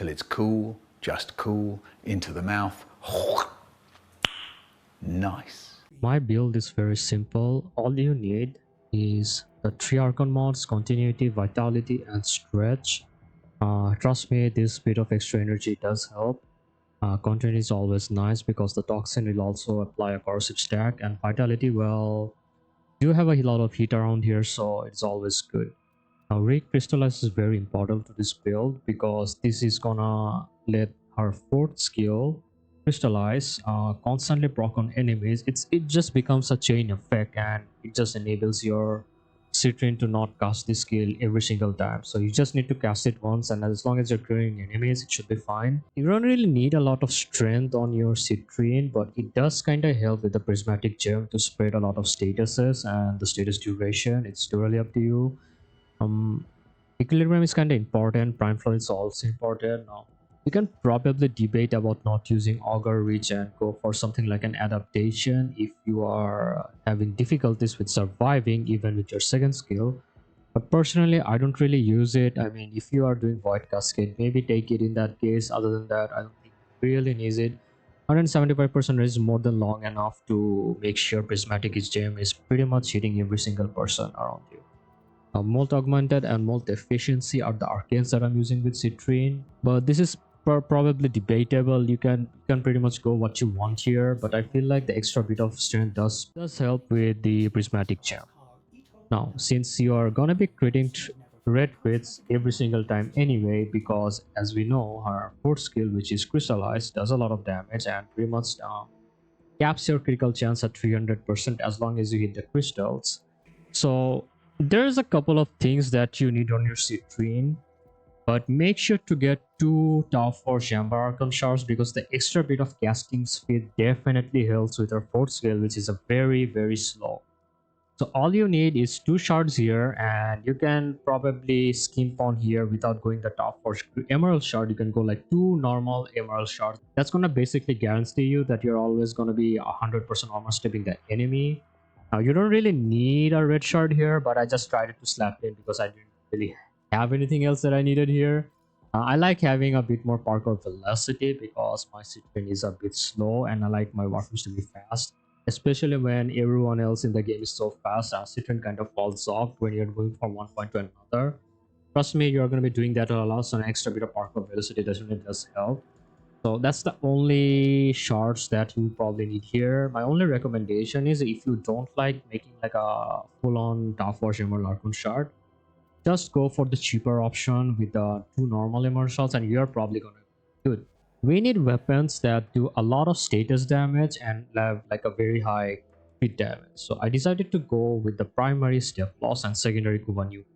till it's cool, just cool, into the mouth. Nice. My build is very simple. All you need is the 3 Archon mods, Continuity, Vitality, and Stretch. Trust me, this bit of extra energy does help. Continuity is always nice because the Toxin will also apply a corrosive stack, and Vitality, well, you have a lot of heat around here, so it's always good. Now, Recrystallize is very important to this build because this is gonna let her 4th skill crystallize, constantly proc on enemies. It just becomes a chain effect, and it just enables your CITRINE to not cast this skill every single time. So you just need to cast it once, and as long as you're clearing enemies, it should be fine. You don't really need a lot of strength on your CITRINE, but it does kind of help with the prismatic gem to spread a lot of statuses and the status duration. It's totally up to you. Equilibrium is kind of important. Prime flow is also important. Now, you can probably debate about not using Augur Reach and go for something like an adaptation if you are having difficulties with surviving even with your 2nd skill. But personally, I don't really use it. I mean, if you are doing Void Cascade, maybe take it in that case. Other than that, I don't think it really needs it. 175% is more than long enough to make sure Prismatic Gem is pretty much hitting every single person around you. Molt Augmented and Molt Efficiency are the arcanes that I'm using with CITRINE, but this is probably debatable. You can pretty much go what you want here, but I feel like the extra bit of strength does help with the Prismatic Gem. Now, since you are gonna be critting red crits every single time anyway, because as we know, her 4th skill, which is Crystallize, does a lot of damage and pretty much caps your critical chance at 300% as long as you hit the crystals. So there's a couple of things that you need on your CITRINE, but make sure to get 2 Top 4 Chamber Archon Shards because the extra bit of casting speed definitely helps with her 4th skill, which is a very slow. So all you need is 2 shards here, and you can probably skimp on here without going the top 4 emerald shard. You can go like 2 normal emerald shards. That's gonna basically guarantee you that you're always gonna be 100% armor stepping the enemy. Now, you don't really need a red shard here, but I just tried to slap it because I didn't really have anything else that I needed here. I like having a bit more parkour velocity because my CITRINE is a bit slow, and I like my Warframes to be fast. Especially when everyone else in the game is so fast, CITRINE kind of falls off when you're moving from one point to another. Trust me, you're going to be doing that a lot, so an extra bit of parkour velocity definitely does help. So that's the only shards that you probably need here. My only recommendation is if you don't like making like a full-on Top 4 Emerald Archon shard, just go for the cheaper option with the 2 normal emerald shards, and you're probably gonna do it. We need weapons that do a lot of status damage and have like a very high crit damage. So I decided to go with the primary Steflos and secondary Kuva Nukor.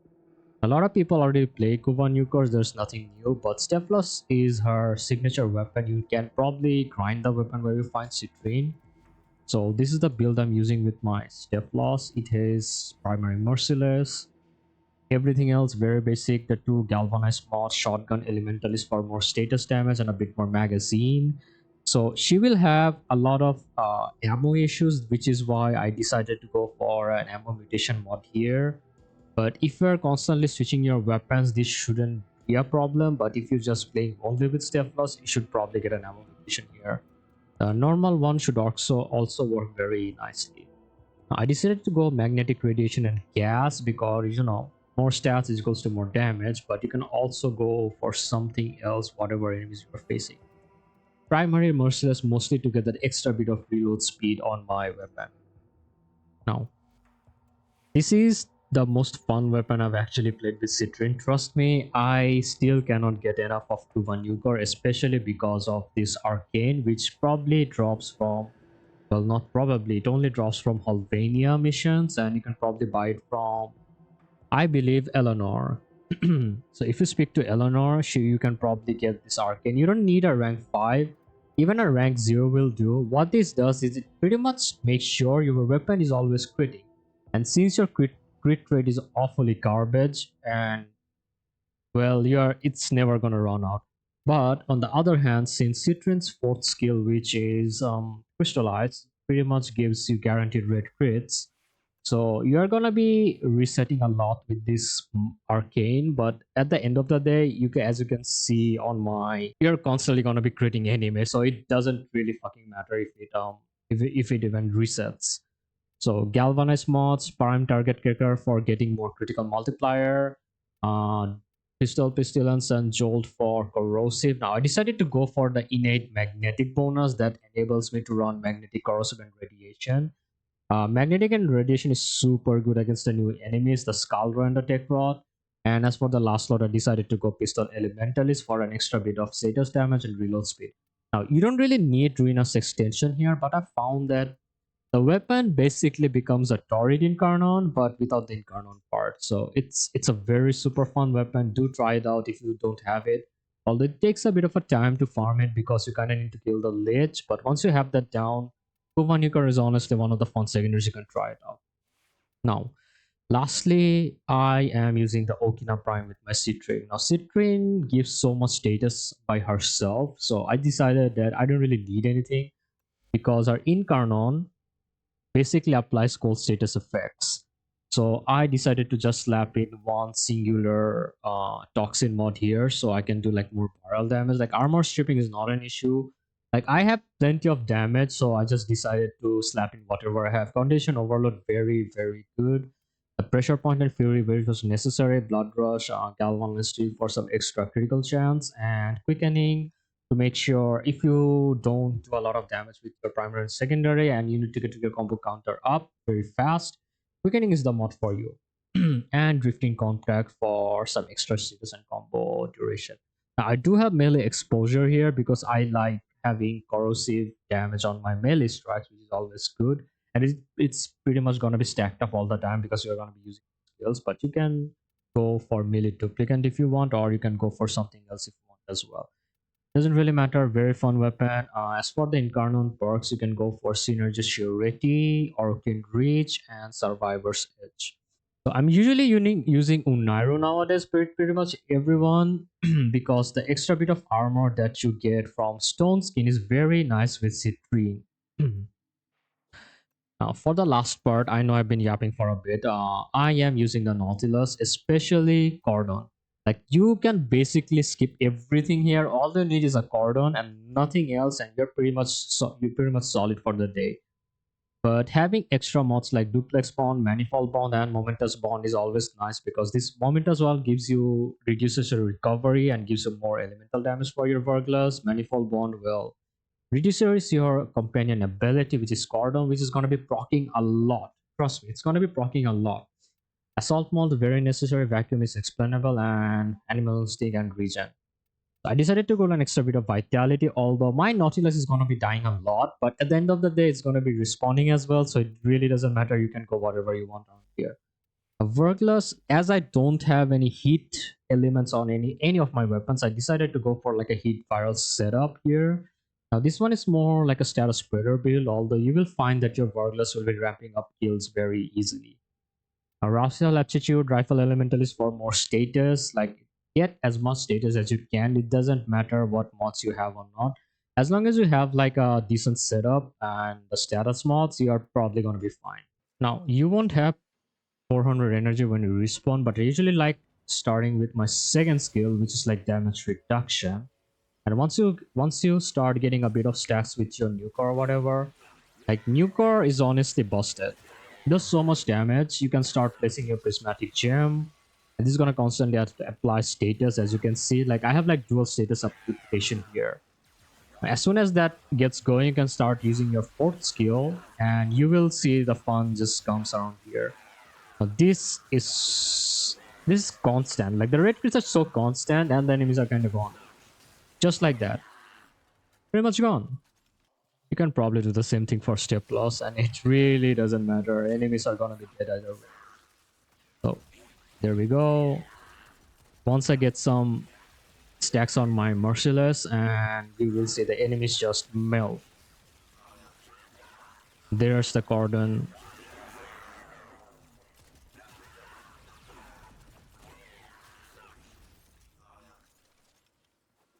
A lot of people already play Kuva Nukor, there's nothing new, but Steflos is her signature weapon. You can probably grind the weapon where you find CITRINE. So this is the build I'm using with my Steflos. It has primary Merciless. Everything else very basic. The 2 galvanized mods, shotgun elementalist for more status damage and a bit more magazine. So she will have a lot of ammo issues, which is why I decided to go for an ammo mutation mod here. But if you're constantly switching your weapons, this shouldn't be a problem. But if you're just playing only with Steflos, you should probably get an ammo mutation here. The normal one should also work very nicely. Now, I decided to go magnetic radiation and gas because, you know, more stats is equals to more damage, but you can also go for something else, whatever enemies you're facing. Primary Merciless mostly to get that extra bit of reload speed on my weapon. Now, this is the most fun weapon I've actually played with CITRINE. Trust me, I still cannot get enough of Kuva Nukor, especially because of this arcane, which probably drops from, well, not probably, it only drops from Halvania missions, and you can probably buy it from, I believe, Eleanor. So if you speak to Eleanor, you can probably get this arcane. You don't need a rank 5. Even a rank 0 will do. What this does is it pretty much makes sure your weapon is always critting. And since your crit rate is awfully garbage, and well, it's never gonna run out. But on the other hand, since CITRINE's 4th skill, which is Crystallize, pretty much gives you guaranteed red crits. So you're gonna be resetting a lot with this arcane, but at the end of the day, as you can see on my, you're constantly gonna be creating anime, so it doesn't really fucking matter if it even resets. So galvanize mods, prime target kicker for getting more critical multiplier, uh, pistol pestilence and jolt for corrosive. Now I decided to go for the innate magnetic bonus that enables me to run magnetic, corrosive, and radiation. Magnetic and radiation is super good against the new enemies, the Skullrow and the Tech Rod. And as for the last slot, I decided to go Pistol Elementalist for an extra bit of status damage and reload speed. Now, you don't really need Ruinous Extension here, but I found that the weapon basically becomes a Torrid Incarnon, but without the Incarnon part. So it's a very super fun weapon. Do try it out if you don't have it. Although it takes a bit of a time to farm it because you kind of need to kill the Lich, but once you have that down, Kuva Nukor is honestly one of the fun secondaries. You can try it out. Now, lastly, I am using the Okina Prime with my CITRINE. Now, CITRINE gives so much status by herself, so I decided that I don't really need anything because our Incarnon basically applies cold status effects. So I decided to just slap in one singular toxin mod here so I can do like more barrel damage. Like armor stripping is not an issue. Like I have plenty of damage, so I just decided to slap in whatever I have. Condition overload, very, very good. The pressure point and fury, very was necessary. Blood rush, galvanized steel for some extra critical chance, and quickening to make sure if you don't do a lot of damage with your primary and secondary and you need to get your combo counter up very fast, quickening is the mod for you. And drifting contract for some extra status and combo duration. Now I do have melee exposure here because I like having corrosive damage on my melee strikes, which is always good. And it's pretty much going to be stacked up all the time because you're going to be using skills, but you can go for melee duplicant if you want, or you can go for something else if you want as well. Doesn't really matter, very fun weapon. As for the Incarnon perks, you can go for Synergy Surety, Orkin Reach, and Survivor's Edge. So I'm usually using Unairo nowadays, pretty much everyone, because the extra bit of armor that you get from Stone Skin is very nice with CITRINE. Now, for the last part, I know I've been yapping for a bit. I am using the Nautilus, especially Cordon. Like you can basically skip everything here. All you need is a Cordon and nothing else, and you're pretty much solid for the day. But having extra mods like Duplex Bond, Manifold Bond, and Momentous Bond is always nice because this Momentous Bond reduces your recovery and gives you more elemental damage for your Burglars. Manifold Bond will reduces your companion ability, which is Cordon, which is going to be proccing a lot. Trust me, it's going to be proccing a lot. Assault Mold, very necessary. Vacuum is explainable, and Animal Instinct and Regen. So I decided to go an extra bit of Vitality, although my Nautilus is going to be dying a lot, but at the end of the day, it's going to be respawning as well, so it really doesn't matter. You can go whatever you want on here. Vergless, as I don't have any heat elements on any of my weapons, I decided to go for like a heat viral setup here. Now this one is more like a status spreader build, although you will find that your Vergless will be ramping up kills very easily. Now Racial Aptitude, Rifle Elemental is for more status, like get as much status as you can. It doesn't matter what mods you have or not. As long as you have like a decent setup and the status mods, you are probably going to be fine. Now you won't have 400 energy when you respawn, but I usually like starting with my second skill, which is like damage reduction. And once you start getting a bit of stacks with your Nukor or whatever, like Nukor is honestly busted. It does so much damage. You can start placing your prismatic gem, and this is gonna constantly apply status. As you can see, like I have like dual status application here. As soon as that gets going, you can start using your fourth skill, and you will see the fun just comes around here. Now this is constant. Like the red crits are so constant, and the enemies are kind of gone, just like that, pretty much gone. You can probably do the same thing for Steflos, and it really doesn't matter. Enemies are gonna be dead either way. So there we go. Once I get some stacks on my Merciless, and we will see the enemies just melt. There's the Cordon.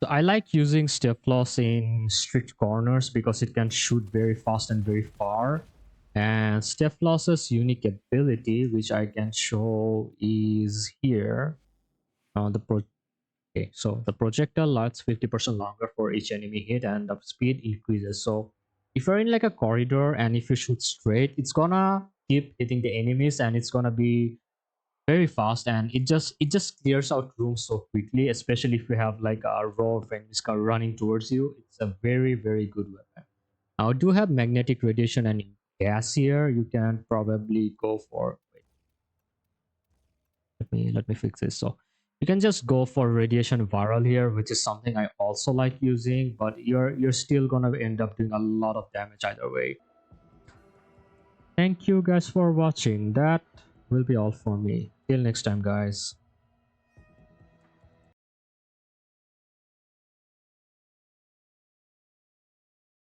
So I like using Steflos in strict corners because it can shoot very fast and very far. And Steflos's unique ability, which I can show, is here. Okay, so the projectile lasts 50% longer for each enemy hit, and the speed increases. So if you're in like a corridor and if you shoot straight, it's gonna keep hitting the enemies and it's gonna be very fast, and it just clears out rooms so quickly, especially if you have like a row of enemies running towards you. It's a very, very good weapon. Now, I do have magnetic radiation and gas here. You can probably go for, wait, let me fix this. So you can just go for radiation viral here, which is something I also like using, but you're still gonna end up doing a lot of damage either way. Thank you guys for watching. That will be all for me. Till next time, guys.